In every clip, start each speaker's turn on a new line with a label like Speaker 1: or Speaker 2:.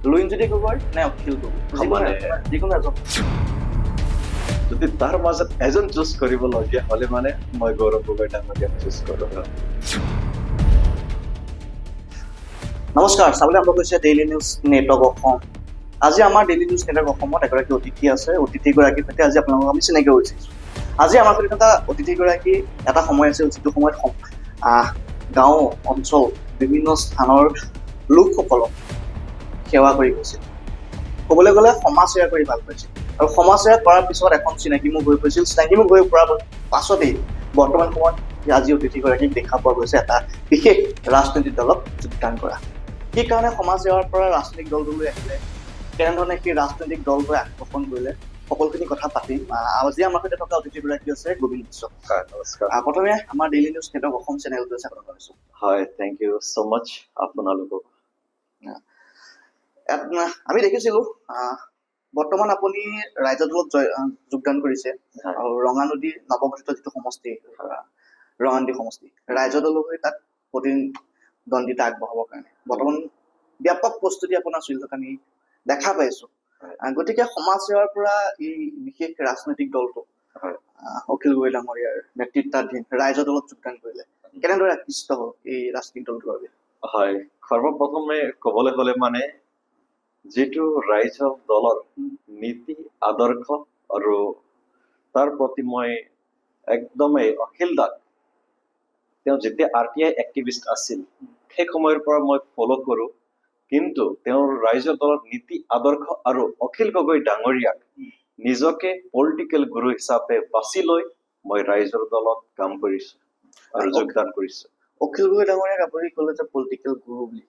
Speaker 1: লুইনজ্যোতি গগৈ নে অখিল গগৈ যিকোনো এজন
Speaker 2: যদি তাৰ মাজত এজন চুজ কৰিবলগীয়া হলে মানে মই গৌৰৱ গগৈ ডাঙৰীয়াক চুজ কৰোঁ।
Speaker 1: নমস্কাৰ, চাবলৈ আৰম্ভ কৰিছে ডেইলি নিউজ নেটৱৰ্ক অসম। আজি আমাৰ ডেইলি নিউজ নেটৱৰ্ক অসমত এগৰাকী অতিথি আছে। অতিথিগৰাকীৰ সৈতে আজি আপোনালোকক আমি চিনাকি কৰিছোঁ। আজি আমাৰ সৈতে থকা অতিথিগৰাকী এটা সময় আছিল যিটো সময়ত গাঁও অঞ্চল বিভিন্ন স্থানৰ লোকসকলক সেৱা কৰি গৈছিল। ক'বলৈ গ'লে সমাজ সেৱা কৰি ভাল পাইছিল আৰু সমাজ সেৱা কৰাৰ পিছত এখন চিনাকি মুখ হৈ পৰিছিল। চিনাকি মুখ হৈ পৰাৰ পাছতেই বৰ্তমান সময়ত আজি অতিথিগৰাকীক দেখা পোৱা গৈছে এটা বিশেষ ৰাজনৈতিক দলত যোগদান কৰা। কি কাৰণে সমাজ সেৱাৰ পৰা ৰাজনৈতিক দলটোলৈ আহিলে, কেনেধৰণে সেই ৰাজনৈতিক দলটোৱে আকৰ্ষণ কৰিলে, সকলোখিনি কথা পাতিম। আজি আমাৰ সৈতে থকা অতিথিগৰাকী আছে গোবিন্দ বিশ্ব।
Speaker 2: নমস্কাৰ।
Speaker 1: প্ৰথমে আমাৰ ডেইলি নিউজ নেটৱৰ্ক অসম চেনেলটো স্বাগতম জনাইছোঁ।
Speaker 2: হয়, থেংক ইউ ছ' মাছ আপোনালোকক।
Speaker 1: আমি দেখিছিলোঁ বৰ্তমান আপুনি ৰাইজৰ দলত যোগদান কৰিছে আৰু ৰঙানদী নৱগঠিত যিটো সমষ্টি, ৰঙানদী সমষ্টি, ৰাইজৰ দলৰ হৈ তাত প্ৰতিদ্বন্দ্বিতা আগবঢ়াবৰ কাৰণে বৰ্তমান ব্যাপক প্ৰস্তুতি আপোনাৰ চলি থকা আমি দেখা পাইছোঁ। গতিকে সমাজ সেৱাৰ পৰা এই বিশেষ ৰাজনৈতিক দলটো অখিল গগৈ ডাঙৰীয়াৰ নেতৃত্বাধীন ৰাইজৰ দলত যোগদান কৰিলে, কেনেদৰে আকৃষ্ট হ'ল এই ৰাজনৈতিক দলটোৰ বাবে?
Speaker 2: হয়, সৰ্বপ্ৰথমে ক'বলৈ গ'লে মানে যিটো ৰাইজৰ দলৰ নীতি আদৰ্শ আৰু তাৰ প্ৰতি মই একদমেই অখিল দাক, তেওঁ যেতিয়া RTI এক্টিভিষ্ট আছিল সেই সময়ৰ পৰা মই ফ'ল' কৰোঁ। কিন্তু তেওঁৰ ৰাইজৰ দলৰ নীতি আদৰ্শ আৰু অখিল গগৈ ডাঙৰীয়াক নিজকে পলিটিকেল গুৰু হিচাপে বাছি লৈ মই ৰাইজৰ দলত কাম কৰিছোঁ আৰু যোগদান কৰিছোঁ।
Speaker 1: অখিল গগৈ ডাঙৰীয়াক আপুনি ক'লে যে পলিটিকেল গুৰু বুলি,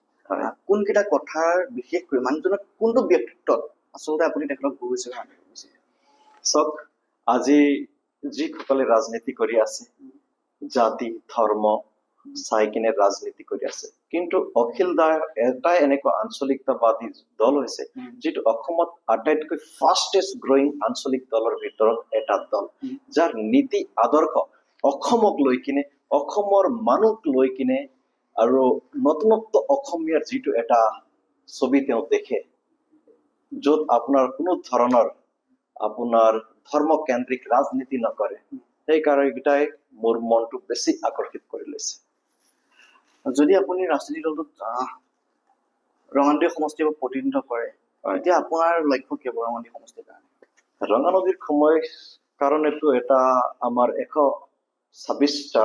Speaker 1: কোনকেইটা কথাৰ বিশেষকৈ মানুহজনক কোনটো ব্যক্তিত্বত আচলতে আপুনি তেখেতক গুৰু হিচাপে মানি লৈছে?
Speaker 2: চাওক, আজি যিসকলে ৰাজনীতি কৰি আছে, জাতি ধৰ্ম চাই কিনে ৰাজনীতি কৰি আছে, কিন্তু অখিল দাৰ এটাই এনেকুৱা আঞ্চলিকতাবাদী দল হৈছে যিটো অসমত আটাইতকৈ ফাষ্টেষ্ট গ্ৰয়িং আঞ্চলিক দলৰ ভিতৰত এটা দল, যাৰ নীতি আদৰ্শ অসমক লৈ কিনে, অসমৰ মানুহক লৈ কিনে আৰু নতুনত্ব অসমীয়াৰ যিটো এটা ছবি তেওঁ দেখে, য'ত আপোনাৰ কোনো ধৰণৰ আপোনাৰ ধৰ্মকেন্দ্ৰিক ৰাজনীতি নকৰে, সেইকাৰণেই মোৰ মনটো বেছি আকৰ্ষিত কৰি লৈছে।
Speaker 1: যদি আপুনি ৰাজনৈতিক দলটোত ৰঙানদী সমষ্টিক প্ৰতিনিধিত্ব কৰে, এতিয়া আপোনাৰ লক্ষ্য কি হ'ব ৰঙানদী সমষ্টিৰ কাৰণে?
Speaker 2: ৰঙানদীৰ সময় কাৰণেতো এটা আমাৰ 126টা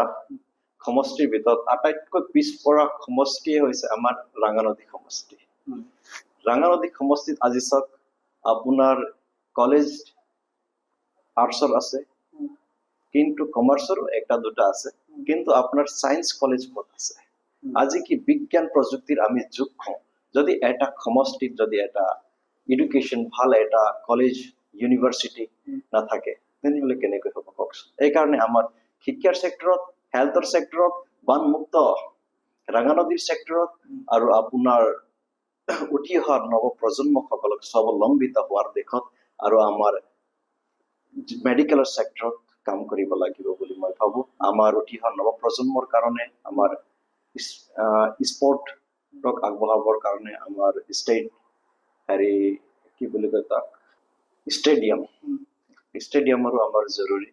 Speaker 2: সমষ্টিৰ ভিতৰত আটাইতকৈ পিছপৰা সমষ্টিয়ে হৈছে আমাৰ ৰঙানদী সমষ্টি। ৰঙানদী সমষ্টিত আজি চাওক, আপোনাৰ কলেজ আৰ্টছৰ আছে, কিন্তু কমাৰ্চৰো এটা দুটা আছে, কিন্তু আপোনাৰ চায়েন্স কলেজ ক'ত আছে? আজি কি বিজ্ঞান প্ৰযুক্তিৰ আমি যুগ হওঁ, যদি এটা সমষ্টিত যদি এটা এডুকেশ্যন ভাল এটা কলেজ ইউনিভাৰ্চিটি নাথাকে তেনেহ'লে কেনেকৈ হ'ব কওকচোন? সেইকাৰণে আমাৰ শিক্ষাৰ ছেক্টৰত, হেল্থৰ ছেক্টৰত, বানমুক্ত ৰঙানদীৰ ছেক্টৰত আৰু আপোনাৰ উঠি অহা নৱপ্ৰজন্মসকলক স্বাৱলম্বিত হোৱাৰ দিশত আৰু আমাৰ মেডিকেলৰ ছেক্টৰত কাম কৰিব লাগিব বুলি মই ভাবোঁ। আমাৰ উঠি অহা নৱপ্ৰজন্মৰ কাৰণে, আমাৰ স্পৰ্টক আগবঢ়াবৰ কাৰণে আমাৰ কি বুলি কয় তাক, ষ্টেডিয়ামৰো আমাৰ জৰুৰী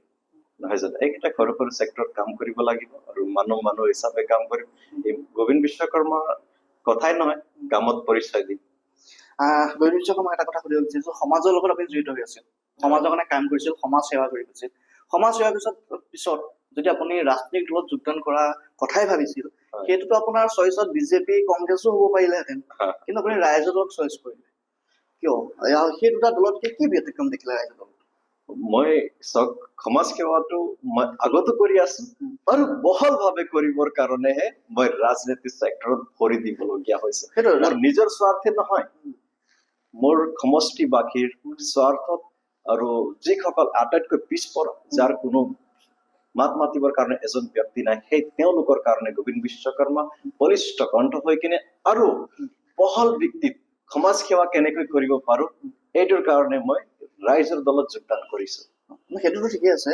Speaker 2: নহয় জানো? এইকেইটা সৰু সৰু ছেক্টৰত কাম কৰিব লাগিব আৰু মানুহ হিচাপে কাম কৰিম। এই গোবিন্দ বিশ্বকৰ্মাৰ কথাই নহয়, কামত পৰিচয় দিম।
Speaker 1: গোবিন্দ বিশ্বকৰ্মাক এটা কথা সুধিব বিচাৰিছোঁ, সমাজৰ লগত আপুনি জড়িত হৈ আছিল, সমাজৰ কাৰণে কাম কৰিছিল, সমাজ সেৱা কৰি গৈছিল। সমাজ সেৱাৰ পিছত যদি আপুনি ৰাজনৈতিক দলত যোগদান কৰা কথাই ভাবিছিল, সেইটোতো আপোনাৰ চইচত বিজেপি কংগ্ৰেছো হ'ব পাৰিলেহেঁতেন, কিন্তু আপুনি ৰাইজৰ দলক চইচ কৰিলে কিয়? সেই দুটা দলতকে কি ব্যতিক্ৰম দেখিলে ৰাইজৰ দলত?
Speaker 2: মই চাওক, সমাজ সেৱাটো মই আগতো কৰি আছো আৰু বহলভাৱে কৰিবৰ কাৰণেহে মই ৰাজনীতি ছেক্টৰত ভৰি দিবলগীয়া হৈছে। মোৰ নিজৰ স্বাৰ্থে নহয়, মোৰ সমষ্টিবাসীৰ স্বাৰ্থত আৰু যিসকল আটাইতকৈ পিছপৰা, যাৰ কোনো মাত মাতিবৰ কাৰণে এজন ব্যক্তি নাই, সেই তেওঁলোকৰ কাৰণে গোবিন্দ বিশ্বকৰ্মা বলিষ্ঠ কণ্ঠ হৈ কিনে আৰু বহল ভিত্তিত সমাজ সেৱা কেনেকৈ কৰিব পাৰো, এইটোৰ কাৰণে মই ৰাইজৰ দলত যোগদান কৰিছো।
Speaker 1: সেইটোতো ঠিকেই আছে,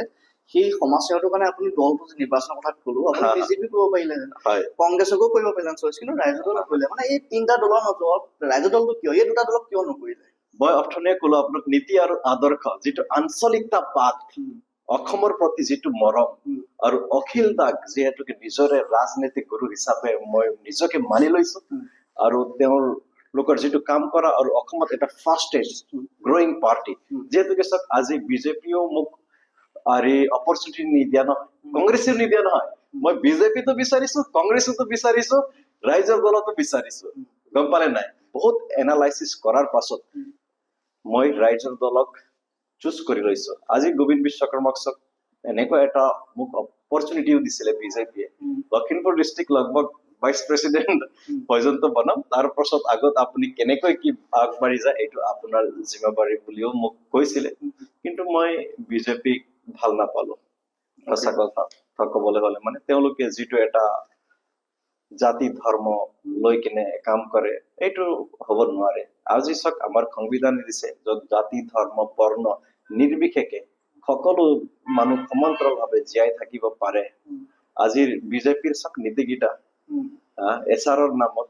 Speaker 1: সেই সমাজ সেৱাটোৰ কাৰণে আপুনি দলটো যে নিৰ্বাচনৰ কথা ক'লো আপুনি
Speaker 2: হা।
Speaker 1: বিজেপি কৰিব পাৰিলে
Speaker 2: হয়
Speaker 1: কংগ্ৰেছকো কৰিব পাৰিলে চইচ কিন্তু ৰাইজৰ দল নকৰিলে মানে এই তিনিটা দলৰ মাজত ৰাইজৰ দলটো কিয় এই দুটা দলক কিয় নকৰিলে
Speaker 2: মই অথনিয়ে ক'লো আপোনাক নীতি আৰু আদৰ্শ যিটো আঞ্চলিকতাবাদ অসমৰ প্ৰতি যিটো মৰম আৰু অখিল দাক যিহেতুকে নিজৰে ৰাজনীতিক গুৰু হিচাপে মই নিজকে মানি লৈছো আৰু তেওঁৰ লোকৰ যিটো কাম কৰা আৰু অসমত এটা ফাষ্টেষ্ট গ্ৰয়িং পাৰ্টি যিহেতুকে চাওক আজি বিজেপিও মোক আৰু অপৰচুনিটি নিদিয়া নহয় কংগ্ৰেছেও নিদিয়া নহয় মই বিজেপিটো বিচাৰিছো কংগ্ৰেছতো বিচাৰিছো ৰাইজৰ দলতো বিচাৰিছো গম পালে নাই বহুত এনালাইচিছ কৰাৰ পাছত মই ৰাইজৰ দলক চুজ কৰি লৈছো আজি গোবিন্দ বিশ্বকৰ্মাক চাওক এনেকুৱা এটা মোক অপৰচুনিটিও দিছিলে বিজেপিয়ে লখিমপুৰ ডিষ্ট্ৰিক্ট লগভগ ভাইচ প্ৰেচিডেণ্ট পৰ্যন্ত বনাম তাৰ পাছত আগত আপুনি কেনেকৈ কি আগবাঢ়ি যায় এইটো আপোনাৰ জিম্মেবাৰী বুলিও মোক কৈছিলে কিন্তু মই বিজেপিক ভাল নাপালো সঁচা কথা ক'বলৈ হলে মানে তেওঁলোকে যিটো এটা জাতি ধৰ্ম লৈ কিনে কাম কৰে এইটো হ'ব নোৱাৰে আজি চাওক আমাৰ সংবিধানে দিছে য'ত জাতি ধৰ্ম বৰ্ণ নিৰ্বিশেষে সকলো মানুহ সমান্তৰালভাৱে জীয়াই থাকিব পাৰে আজিৰ বিজেপিৰ চাওক নীতিকেইটা এছআৰৰ নামত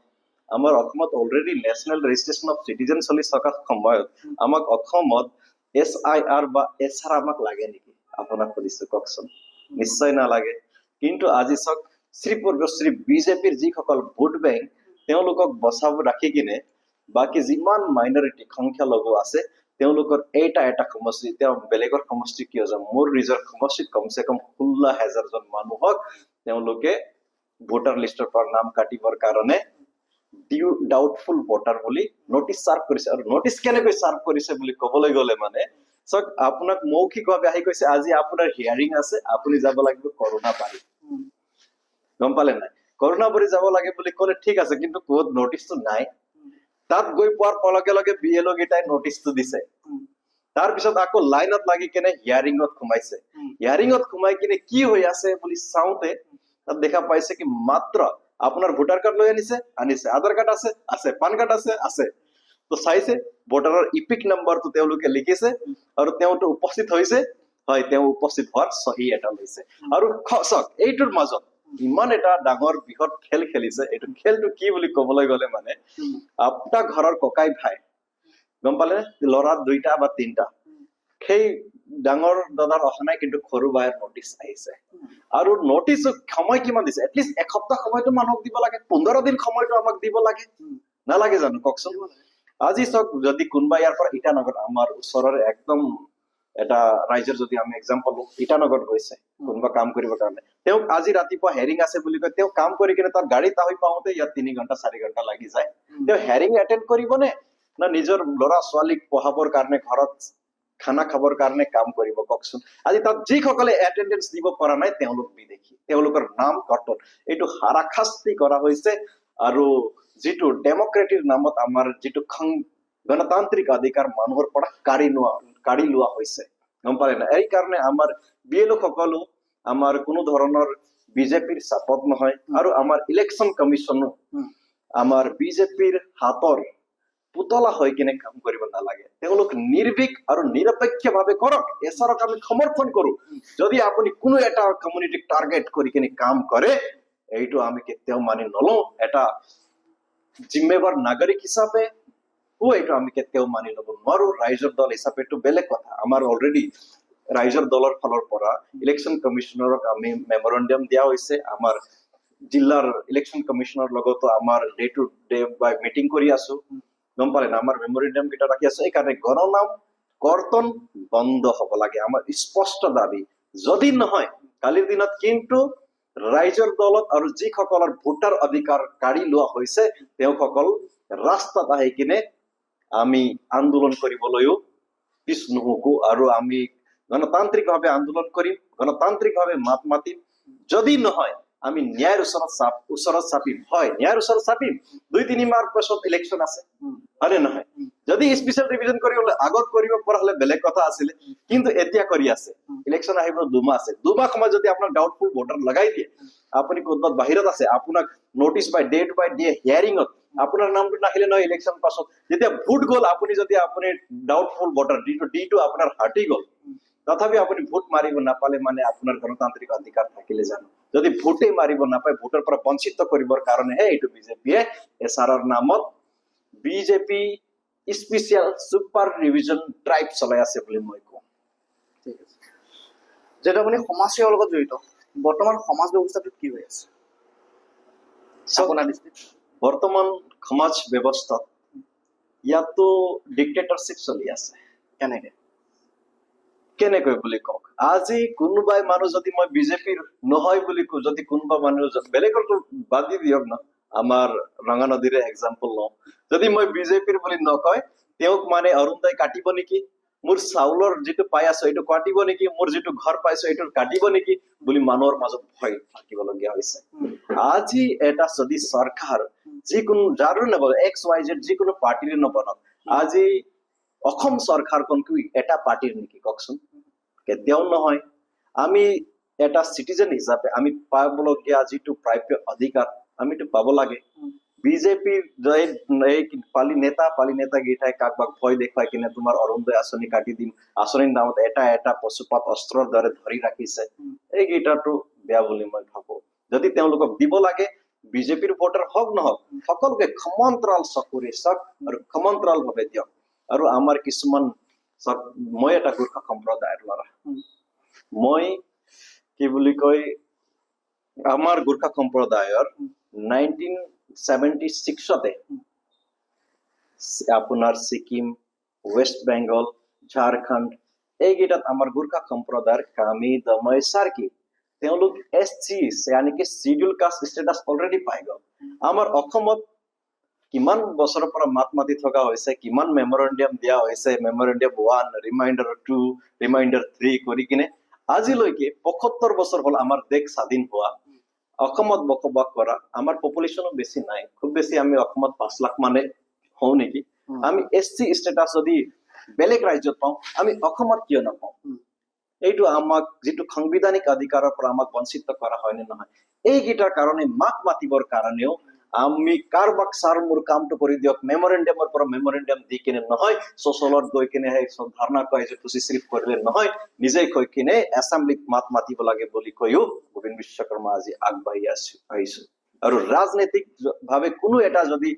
Speaker 2: আমাৰ অসমত already national registration of citizen চলি থকাৰ সময়ত আমাক অসমত SIR বা এছআৰ আমাক লাগে নেকি আপোনাক সুধিছো কওকচোন নিশ্চয় নালাগে কিন্তু আজি চাওক শ্ৰী বিজেপিৰ যিসকল ভোট বেংক তেওঁলোকক বচাব ৰাখি কিনে বাকী যিমান মাইনৰিটি সংখ্যালঘু আছে তেওঁলোকৰ এটা সমষ্টি তেওঁ বেলেগৰ সমষ্টি কিয় যাম মোৰ নিজৰ সমষ্টিত কমচে কম 16,000 জন মানুহক তেওঁলোকে ভোটাৰ লিষ্টৰ পৰা নাম কাটিবৰ কাৰণে ডাউটফুল ভোটাৰ বুলি নটিচ চাৰ্ভ কৰিছে আৰু নটিচ কেনেকৈ চাৰ্ভ কৰিছে বুলি ক'বলৈ গ'লে মানে চাওক আপোনাক মৌখিকভাৱে আহি কৈছে আজি আপোনাৰ হিয়াৰিং আছে আপুনি যাব লাগিব কৰোণাবাৰী গম পালে নাই কৰোণাবাৰী যাব লাগে বুলি ক'লে ঠিক আছে কিন্তু ক'ত নটিচটো নাই তাত গৈ পোৱাৰ লগে লগে BLO কেইটাই নটিচটো দিছে তাৰপিছত আকৌ লাইনত লাগি কেনে হিয়াৰিঙত সোমাইছে হিয়াৰিঙত সোমাই কিনে কি হৈ আছে বুলি চাওঁতে তাত দেখা পাইছে কি মাত্ৰ আপোনাৰ ভোটাৰ কাৰ্ড লৈ আনিছে আধাৰ কাৰ্ড আছে পান কাৰ্ড আছে তো চাইছে ভোটাৰৰ ইপিক নম্বৰটো তেওঁলোকে লিখিছে আৰু তেওঁটো উপস্থিত হৈছে হয় তেওঁ উপস্থিত হোৱাৰ সহি এটা লৈছে আৰু চাওক এইটোৰ মাজত ইমান এটা ডাঙৰ বৃহৎ খেল খেলিছে এইটো খেলটো কি বুলি ক'বলৈ গ'লে মানে আপোনাৰ ঘৰৰ ককাই ভাই গম পালে ল'ৰা 2টা বা 3টা সেই ডাঙৰ দাদাৰ অহা নাই কিন্তু সৰু ভাইৰ নটিচ আহিছে আৰু নটিচ সময় কিমান দিছে এটলিষ্ট এসপ্তাহ সময়টো মানুহক দিব লাগে 15 দিন সময়টো আমাক দিব লাগে নালাগে জানো কওকচোন আজি চাওক যদি কোনোবা ইয়াৰ পৰা ইটানগৰ আমাৰ ওচৰৰ একদম এটা ৰাইজৰ যদি আমি এক্সাম্পল ইটানগৰ গৈছে কোনোবা কাম কৰিবৰ কাৰণে তেওঁক আজি ৰাতিপুৱা হেৰিং আছে বুলি কয় তেওঁ কাম কৰি কিনে তাৰ গাড়ীত আহি পাওঁতে ইয়াত 3 ঘণ্টা 4 ঘণ্টা লাগি যায় তেওঁ হেৰিং এটেণ্ড কৰিবনে না নিজৰ ল'ৰা ছোৱালীক পঢ়াবৰ কাৰণে ঘৰত খানা খাবৰ কাৰণে কাম কৰিব কওকচোন আজি তাত যিসকলে এটেণ্ডেন্স দিব পৰা নাই তেওঁলোক বিদেশী তেওঁলোকৰ নাম কৰ্তন এইটো হাৰাশাস্তি কৰা হৈছে আৰু যিটো ডেমক্ৰেটিৰ নামত আমাৰ যিটো গণতান্ত্ৰিক অধিকাৰ মানুহৰ পৰা কাঢ়ি লোৱা হৈছে গম পালে না এই কাৰণে আমাৰ BLO সকলো আমাৰ কোনো ধৰণৰ বিজেপিৰ চাপত নহয় আৰু আমাৰ ইলেকশ্যন কমিশ্যনো আমাৰ বিজেপিৰ হাতৰ পুতলা হৈ কিনে কাম কৰিব নালাগে তেওঁলোক নিৰ্ভীক আৰু নিৰপেক্ষভাৱে কৰক এছআৰক আমি সমৰ্থন কৰো যদি আপুনি কোনো এটা কমিউনিটিক টাৰ্গেট কৰি কিনে কাম কৰে এইটো আমি কেতিয়াও মানি নলওঁ এটা জিম্মেবাৰ নাগৰিক হিচাপে এইটো আমি কেতিয়াও মানি ল'ব নোৱাৰো ৰাইজৰ দল হিচাপেটো বেলেগ কথা আমাৰ অলৰেডি ৰাইজৰ দলৰ ফালৰ পৰা ইলেকশ্যন কমিশ্যনাৰক আমি মেমৰেণ্ডাম দিয়া হৈছে আমাৰ জিলাৰ ইলেকশ্যন কমিশ্যনৰ লগতো আমাৰ day to day by meeting কৰি আছো গম পালে না আমাৰ মেমৰেণ্ডাম কেইটা ৰাখি আছো এইকাৰণে গণনাম কৰ্তন বন্ধ হ'ব লাগে আমাৰ স্পষ্ট দাবী যদি নহয় কালিৰ দিনত কিন্তু ৰাইজৰ দলত আৰু যিসকলৰ ভোটাৰ অধিকাৰ কাঢ়ি লোৱা হৈছে তেওঁসকল ৰাস্তাত আহি কিনে আমি আন্দোলন কৰিবলৈও পিছ নুহুকো আৰু আমি গণতান্ত্ৰিকভাৱে আন্দোলন কৰিম গণতান্ত্ৰিকভাৱে মাত মাতিম যদি নহয় আমি ন্যায়ৰ ওচৰত চাপিম হয় ন্যায়ৰ ওচৰত চাপিম 2-3 মাহ পাছত ইলেকশ্যন আছে হয়নে নহয় যদি স্পেচিয়েল ৰিভিজন কৰিবলৈ আগত কৰিব পৰা হলে বেলেগ কথা আছিলে কিন্তু এতিয়া কৰি আছে ইলেকশ্যন আহিব 2 মাহ আছে 2 মাহ সময় যদি আপোনাৰ ডাউটফুল ভোটাৰ লগাই দিয়ে আপুনি ক'ৰবাত বাহিৰত আছে আপোনাক নোটিচ বাই ডে হিয়াৰিঙত আপোনাৰ নামটো নাহিলে নহয় ইলেকশ্যন পাছত যেতিয়া ভোট গ'ল আপুনি ডাউটফুল ভোটাৰ ডিটো আপোনাৰ হাতি গ'ল তথাপি আপুনি ভোট মাৰিব নাপালে মানে আপোনাৰ গণতান্ত্ৰিক অধিকাৰ থাকিলে জানো যদি ভোটে মাৰিব নাপায় ভোটৰ পৰা বঞ্চিত কৰিবৰ কাৰণেহে এইটো বিজেপিয়ে এছআৰৰ নামত BJP special super revision drive চলাই আছে বুলি মই কওঁ
Speaker 1: ঠিক আছে যেটা আপুনি সমাজ সেৱাৰ লগত জড়িত বৰ্তমান সমাজ ব্যৱস্থাটোত কি হৈ আছে আপোনাৰ দৃষ্টিত
Speaker 2: বৰ্তমান সমাজ ব্যৱস্থাত ইয়াতো ডিক্টেটৰশ্বিপ চলি আছে
Speaker 1: কেনেকে
Speaker 2: কেনেকৈ বুলি কওক আজি কোনোবাই মানুহ যদি মই বিজেপিৰ নহয় বুলি কওঁ যদি কোনোবা মানুহ বেলেগৰতো বাদ দি দিয়ক ন আমাৰ ৰঙা নদীৰে এক্সাম্পল লওঁ যদি মই বিজেপিৰ বুলি নকয় তেওঁক মানে অৰুণোদয় কাটিব নেকি মোৰ চাউলৰ যিটো পাই আছো এইটো কাটিব নেকি মোৰ যিটো ঘৰ পাইছো এইটো কাটিব নেকি বুলি মানুহৰ মাজত ভয় থাকিবলগীয়া হৈছে আজি এটা যদি চৰকাৰ যিকোনো যাৰো নবনক XYZ যিকোনো পাৰ্টিৰে নবনক আজি অসম চৰকাৰখন কি এটা পাৰ্টিৰ নেকি কওকচোন কেতিয়াও নহয় আমি এটা চিটিজেন হিচাপে আমি পাবলগীয়া যিটো প্ৰাপ্য অধিকাৰ আমিতো পাব লাগে বিজেপিৰ পালি নেতা গীতাই কাকবাক ভয় দেখুৱাই কিনে তোমাৰ অৰুণোদয় আঁচনি কাটি দিম আঁচনিৰ নামত এটা পশুপাত অস্ত্ৰৰ দৰে ধৰি ৰাখিছে এই গীতাটো বেয়া বুলি মই ভাবো যদি তেওঁলোকক দিব লাগে বিজেপিৰ ভোটাৰ হওক নহওক সকলোকে সমান্তৰাল চকুৰে চাওক আৰু সমান্তৰাল ভাৱে দিয়ক আৰু আমাৰ কিছুমান মই এটা গোৰ্খা সম্প্ৰদায়ৰ ল'ৰা মই কি বুলি কয় আমাৰ গোৰ্খা সম্প্ৰদায়ৰ 1976 আপোনাৰ ছিকিম ৱেষ্ট বেংগল ঝাৰখণ্ড এইকেইটাত আমাৰ গোৰ্খা সম্প্ৰদায়ৰ কামি দমৈ চাৰ্কি তেওঁলোক SC यानी শিডিউল কাষ্ট ষ্টেটাছ অলৰেডি পাই গ'ল আমাৰ অসমত কিমান বছৰৰ পৰা মাত মাতি থকা হৈছে কিমান মেমৰেন্ডাম দিয়া হৈছে মেমৰেন্ডাম 1 ৰিমাইণ্ডাৰ 2 ৰিমাইণ্ডাৰ 3 কৰি কিনে আজিলৈকে 75 বছৰ হ'ল আমাৰ দেশ স্বাধীন হোৱা অসমত বসবাস কৰা আমাৰ পপুলেশ্যনো বেছি নাই খুব বেছি আমি অসমত 5 লাখ মানে হওঁ নেকি আমি SC ষ্টেটাছ যদি বেলেগ ৰাজ্যত পাওঁ আমি অসমত কিয় নাপাওঁ এইটো আমাক যিটো সাংবিধানিক অধিকাৰৰ পৰা আমাক বঞ্চিত কৰা হয় নে নহয় এইকেইটাৰ কাৰণে মাত মাতিবৰ কাৰণেও আমি কাৰবাক ছাৰ মোৰ কামটো কৰি দিয়ক মেমৰেন্ডামৰ পৰা মেমৰেন্ডাম দি কিনে নহয় ছ'চলত গৈ কিনে সেই ধাৰণা কয় যে তুচি চিৰিফ কৰিলে নহয় নিজে কৈ কিনে এছেম্বলিত মাত মাতিব লাগে বুলি কৈও গোবিন্দ বিশ্বকৰ্মা আজি আগবাঢ়ি আহিছো আৰু ৰাজনৈতিক ভাৱে কোনো এটা যদি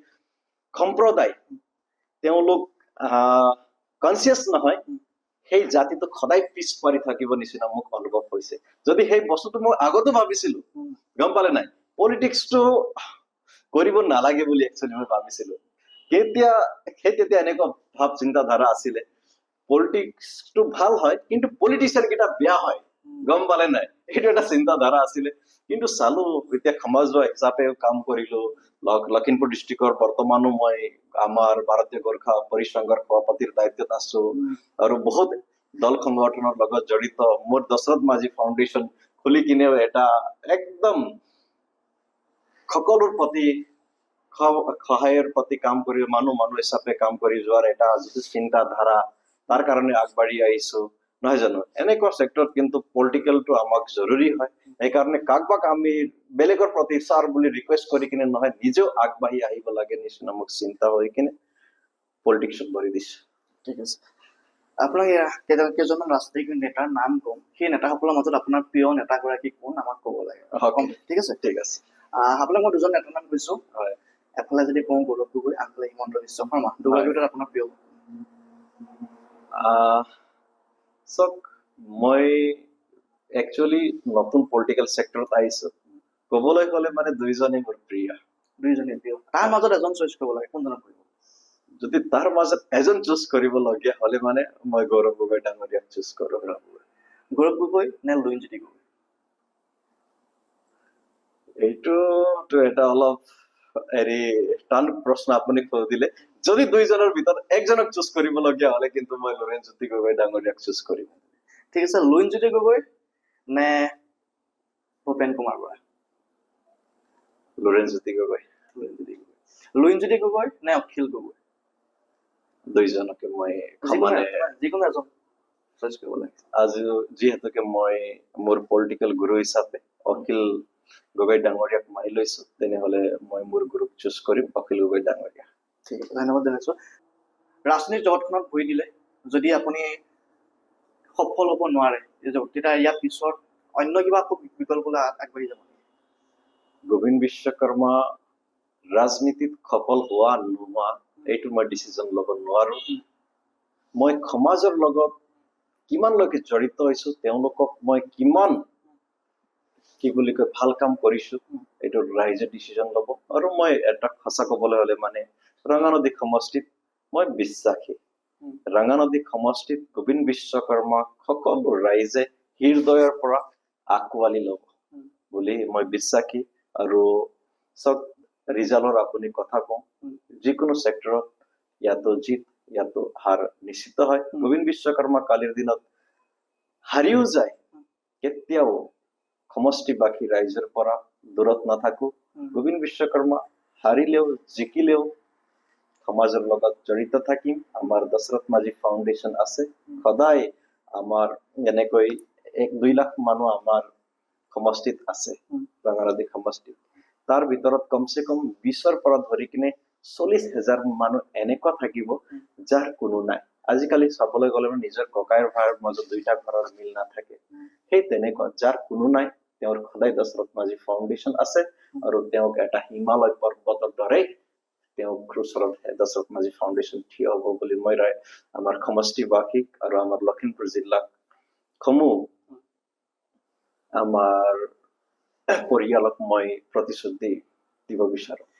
Speaker 2: সম্প্ৰদায় তেওঁলোক কনচিয়াছ নহয় সেই জাতিটো সদায় পিছ পৰি থাকিব নিচিনা মোক অনুভৱ হৈছে যদি সেই বস্তুটো মই আগতো ভাবিছিলো গম পালে নাই পলিটিক্সটো কৰিব নালাগে বুলি একচুৱেলি মই ভাবিছিলো তেতিয়া এনেকুৱা ভাৱ চিন্তাধাৰা আছিলে পলিটিক্সটো ভাল হয় কিন্তু পলিটিচিয়ান কেইটা বেয়া হয় গম পালে নাই এইটো এটা চিন্তাধাৰা আছিলে কিন্তু চালো এতিয়া সমাজ হিচাপে কাম কৰিলো লখিমপুৰ ডিষ্ট্ৰিক্টৰ বৰ্তমানো মই আমাৰ ভাৰতীয় গোৰ্খা পৰিসংঘৰ সভাপতিৰ দায়িত্বত আছো আৰু বহুত দল সংগঠনৰ লগত জড়িত মোৰ দশৰথ মাঝি ফাউণ্ডেশ্যন খুলি কিনেও এটা একদম সকলোৰ প্ৰতি সহায়ৰ প্ৰতি কাম কৰি মানুহ হিচাপে কাম কৰি যোৱাৰ এটা যিটো চিন্তাধাৰা তাৰ কাৰণে আগবাঢ়ি আহিছো নহয় জানো এনেকুৱা চেক্টৰত কিন্তু পলিটিকেলটো আমাক জৰুৰী হয় সেইকাৰণে কাকবাক আমি বেলেগৰ প্ৰতি ছাৰ বুলি ৰিকুৱেষ্ট কৰি কিনে নহয় নিজেও আগবাঢ়ি আহিব লাগে নিচিনা মোক চিন্তা হৈ কিনে পলিটিক্সত ভৰি দিছো
Speaker 1: ঠিক আছে আপোনাক কেইজনমান ৰাজনৈতিক নেতাৰ নাম কম সেই নেতাসকলৰ মাজত আপোনাৰ প্ৰিয় নেতাগৰাকী কোন আমাক ক'ব লাগে ঠিক আছে আপোনাক মই দুজন নেতাৰ নাম কৈছো
Speaker 2: হয়
Speaker 1: এফালে যদি কওঁ গৌৰৱ গগৈ আনফালে হিমন্ত বিশ্ব শৰ্মা দুগৰাকীৰ ভিতৰত আপোনাৰ প্ৰিয়
Speaker 2: চাওক মই একচুৱেলি নতুন পলিটিকেল চেক্টৰত আহিছো ক'বলৈ গ'লে মানে দুইজনেই মোৰ প্ৰিয়
Speaker 1: দুইজনেই প্ৰিয় তাৰ মাজত এজন চইচ কৰিব লাগে কোনজনক কৰিব
Speaker 2: যদি তাৰ মাজত এজন চুজ কৰিবলগীয়া হলে মানে মই গৌৰৱ গগৈ ডাঙৰীয়াক চুজ কৰো
Speaker 1: গৌৰৱ গগৈ নে লুৰিণজ্যোতি গগৈ
Speaker 2: এইটোতো এটা অলপ হেৰি টান প্ৰশ্ন আপুনি দিলে যদি দুইজনৰ ভিতৰত একজনক চুজ কৰিবলগীয়া হলে কিন্তু মই লুৰিণজ্যোতি গগৈ ডাঙৰীয়াক চুজ কৰিম
Speaker 1: ঠিক আছে লুৰিণজ্যোতি গগৈ নে ভূপেন কুমাৰ বৰা
Speaker 2: লুৰিণজ্যোতি গগৈ
Speaker 1: লুৰিণজ্যোতি গগৈ নে অখিল গগৈ
Speaker 2: দুইজনকে মই
Speaker 1: যিকোনো এজন চইচ কৰিব লাগে
Speaker 2: আজি যিহেতুকে মই মোৰ পলিটিকেল গুৰু হিচাপে অখিল গগৈ ডাঙৰীয়াক মানি লৈছো তেনেহলে মই মোৰ গুৰুক চুজ কৰিম অখিল গগৈ ডাঙৰীয়া
Speaker 1: ঠিক আছে ধন্যবাদ জনাইছো ৰাজনীতিৰ জগতখনত ভৰি দিলে যদি আপুনি সফল হ'ব নোৱাৰে তেতিয়া ইয়াৰ পিছত অন্য কিবা আকৌ বিকল্প আগবাঢ়ি যাব
Speaker 2: গোবিন্দ বিশ্বকৰ্মা ৰাজনীতিত সফল হোৱা নোহোৱা এইটো মই ডিচিজন ল'ব নোৱাৰো মই সমাজৰ লগত কিমানলৈকে জড়িত হৈছো তেওঁলোকক মই কিমান কি বুলি কয় ভাল কাম কৰিছো এইটো ৰাইজে ডিচিজন ল'ব আৰু মই এটা সঁচা ক'বলৈ হ'লে মানে ৰঙানদী সমষ্টিত মই বিশ্বাসী ৰঙানদী সমষ্টিত গোবিন্দ বিশ্বকৰ্মা সকলো ৰাইজে হৃদয়ৰ পৰা আঁকোৱালি ল'ব বুলি মই বিশ্বাসী আৰু চব ৰিজাল্টৰ আপুনি কথা কওঁ যিকোনো চেক্টৰত ইয়াতো জিত ইয়াতো হাৰ নিশ্চিত হয় গোবিন্দ বিশ্বকৰ্মা কালিৰ দিনত হাৰিও যায় কেতিয়াও সমষ্টিবাসী ৰাইজৰ পৰা দূৰত নাথাকো গোবিন্দ বিশ্বকৰ্মা হাৰিলেও জিকিলেও সমাজৰ লগত জড়িত থাকিম আমাৰ দশৰথ মাঝি ফাউণ্ডেশ্যন আছে সদায় আমাৰ এনেকৈ 1-2 লাখ মানুহ আমাৰ সমষ্টিত আছে ৰঙানদী সমষ্টিত তাৰ ভিতৰত কমচে কম 20ৰ পৰা ধৰি কিনে 40,000 মানুহ এনেকুৱা থাকিব যাৰ কোনো নাই আজিকালি চাবলৈ গ'লে নিজৰ ককাইৰ ভাইৰ মাজত 2টা ঘৰৰ মিল নাথাকে সেই তেনেকুৱা যাৰ কোনো নাই তেওঁৰ সদায় দশৰথ মাঝি ফাউণ্ডেশ্যন আছে আৰু তেওঁক এটা হিমালয় পৰ্বতৰ দৰে তেওঁ ওচৰত দশৰথ মাঝি ফাউণ্ডেশ্যন থিয় হ'ব বুলি মই আমাৰ সমষ্টিবাসীক আৰু আমাৰ লখিমপুৰ জিলাক সমূহ আমাৰ পৰিয়ালক মই প্ৰতিশ্ৰুতি দিব বিচাৰো